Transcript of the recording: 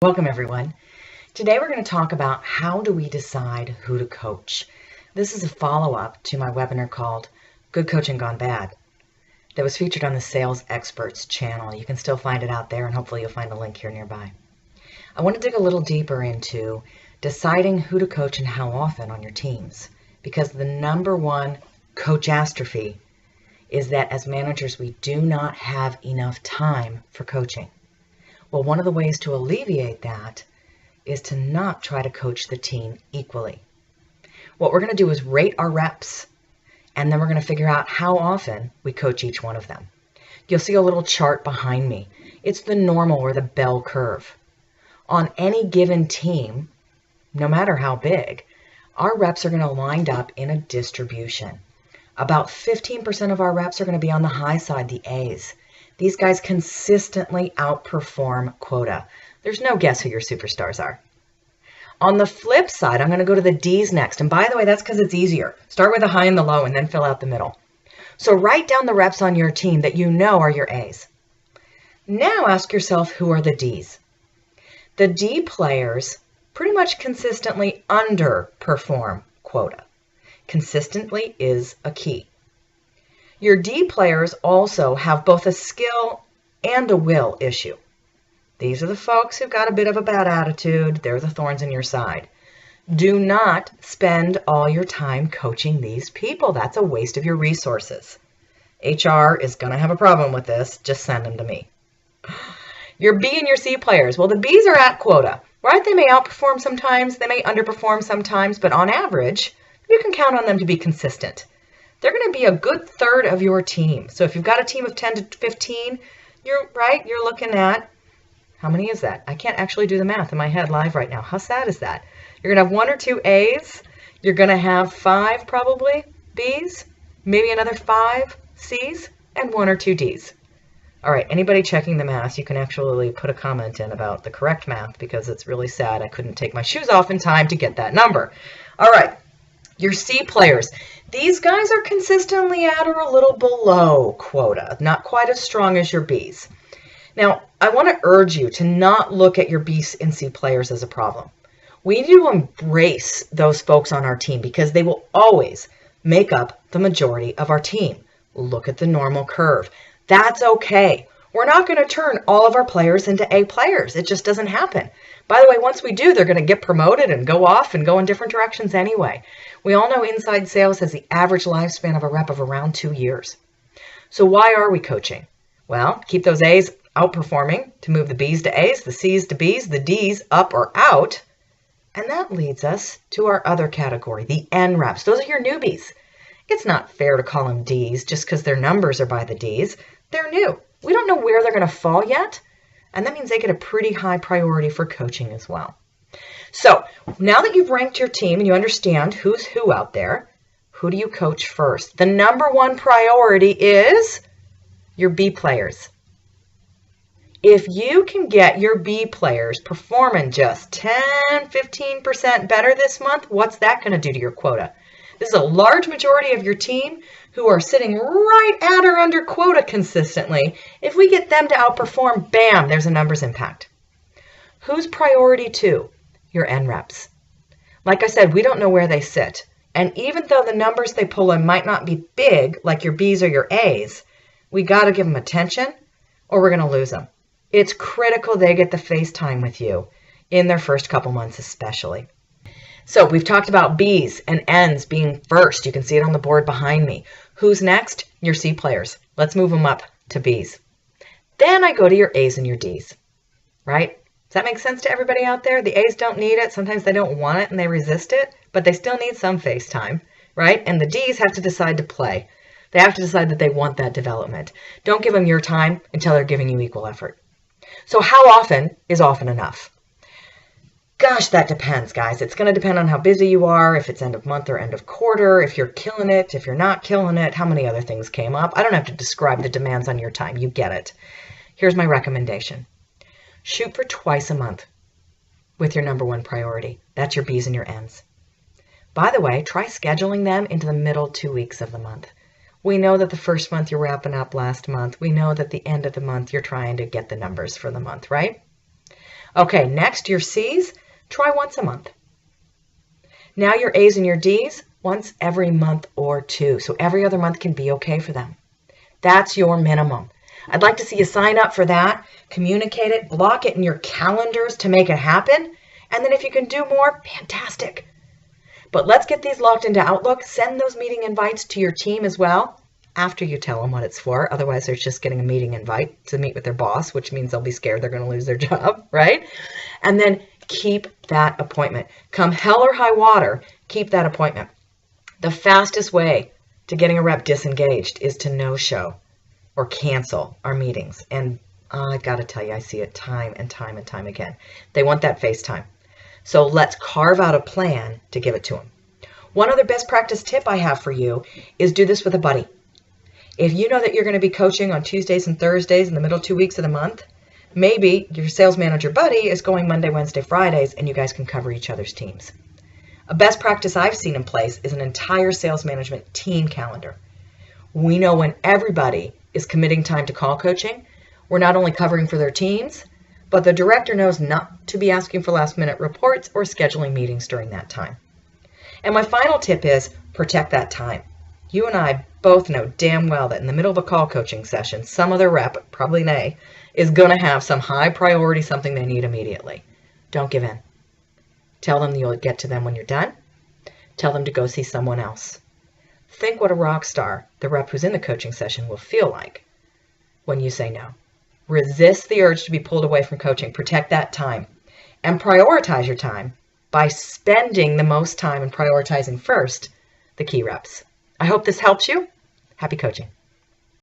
Welcome everyone. Today we're going to talk about how do we decide who to coach. This is a follow-up to my webinar called Good Coaching Gone Bad that was featured on the Sales Experts channel. You can still find it out there and hopefully you'll find a link here nearby. I want to dig a little deeper into deciding who to coach and how often on your teams, because the number one coachastrophe is that as managers we do not have enough time for coaching. Well, one of the ways to alleviate that is to not try to coach the team equally. What we're going to do is rate our reps, and then we're going to figure out how often we coach each one of them. You'll see a little chart behind me. It's the normal or the bell curve. On any given team, no matter how big, our reps are going to line up in a distribution. About 15% of our reps are going to be on the high side, the A's. These guys consistently outperform quota. There's no guess who your superstars are. On the flip side, I'm going to go to the D's next. And by the way, that's because it's easier. Start with the high and the low and then fill out the middle. So write down the reps on your team that you know are your A's. Now ask yourself, who are the D's? The D players pretty much consistently underperform quota. Consistently is a key. Your D players also have both a skill and a will issue. These are the folks who've got a bit of a bad attitude. They're the thorns in your side. Do not spend all your time coaching these people. That's a waste of your resources. HR is going to have a problem with this. Just send them to me. Your B and your C players. Well, the Bs are at quota, right? They may outperform sometimes. They may underperform sometimes. But on average, you can count on them to be consistent. They're going to be a good third of your team. So if you've got a team of 10 to 15, you're looking at, how many is that? I can't actually do the math in my head live right now. How sad is that? You're going to have 1 or 2 A's. You're going to have 5 probably B's, maybe another 5 C's, and 1 or 2 D's. All right, anybody checking the math, you can actually put a comment in about the correct math because it's really sad I couldn't take my shoes off in time to get that number. All right, your C players. These guys are consistently at or a little below quota, not quite as strong as your Bs. Now, I want to urge you to not look at your B and C players as a problem. We need to embrace those folks on our team because they will always make up the majority of our team. Look at the normal curve. That's okay. We're not going to turn all of our players into A players. It just doesn't happen. By the way, once we do, they're going to get promoted and go off and go in different directions anyway. We all know inside sales has the average lifespan of a rep of around 2 years. So why are we coaching? Well, keep those A's outperforming to move the B's to A's, the C's to B's, the D's up or out. And that leads us to our other category, the N reps. Those are your newbies. It's not fair to call them D's just because their numbers are by the D's. They're new. We don't know where they're going to fall yet. And that means they get a pretty high priority for coaching as well. So now that you've ranked your team and you understand who's who out there, who do you coach first? The number one priority is your B players. If you can get your B players performing just 10-15% better this month, what's that going to do to your quota? This is a large majority of your team who are sitting right at or under quota consistently. If we get them to outperform, bam, there's a numbers impact. Who's priority 2? Your N reps. Like I said, we don't know where they sit. And even though the numbers they pull in might not be big, like your B's or your A's, we got to give them attention or we're going to lose them. It's critical they get the face time with you in their first couple months especially. So we've talked about B's and N's being first. You can see it on the board behind me. Who's next? Your C players. Let's move them up to B's. Then I go to your A's and your D's, right? Does that make sense to everybody out there? The A's don't need it. Sometimes they don't want it and they resist it, but they still need some face time, right? And the D's have to decide to play. They have to decide that they want that development. Don't give them your time until they're giving you equal effort. So how often is often enough? Gosh, that depends, guys. It's going to depend on how busy you are, if it's end of month or end of quarter, if you're killing it, if you're not killing it, how many other things came up. I don't have to describe the demands on your time. You get it. Here's my recommendation. Shoot for twice a month with your number one priority. That's your B's and your N's. By the way, try scheduling them into the middle 2 weeks of the month. We know that the first month you're wrapping up last month. We know that the end of the month you're trying to get the numbers for the month, right? Okay, next, your C's, try once a month. Now your A's and your D's, once every month or two. So every other month can be okay for them. That's your minimum. I'd like to see you sign up for that, communicate it, block it in your calendars to make it happen. And then if you can do more, fantastic. But let's get these locked into Outlook. Send those meeting invites to your team as well after you tell them what it's for. Otherwise, they're just getting a meeting invite to meet with their boss, which means they'll be scared they're going to lose their job, right? And then keep that appointment. Come hell or high water, keep that appointment. The fastest way to getting a rep disengaged is to no-show or cancel our meetings. And I got to tell you, I see it time and time and time again. They want that FaceTime. So let's carve out a plan to give it to them. One other best practice tip I have for you is do this with a buddy. If you know that you're going to be coaching on Tuesdays and Thursdays in the middle 2 weeks of the month, maybe your sales manager buddy is going Monday, Wednesday, Fridays, and you guys can cover each other's teams. A best practice I've seen in place is an entire sales management team calendar. We know when everybody is committing time to call coaching, we're not only covering for their teams, but the director knows not to be asking for last-minute reports or scheduling meetings during that time. And my final tip is protect that time. You and I both know damn well that in the middle of a call coaching session, some other rep, probably nay, is going to have some high priority, something they need immediately. Don't give in. Tell them you'll get to them when you're done. Tell them to go see someone else. Think what a rock star the rep who's in the coaching session will feel like when you say no. Resist the urge to be pulled away from coaching. Protect that time. And prioritize your time by spending the most time and prioritizing first the key reps. I hope this helps you. Happy coaching.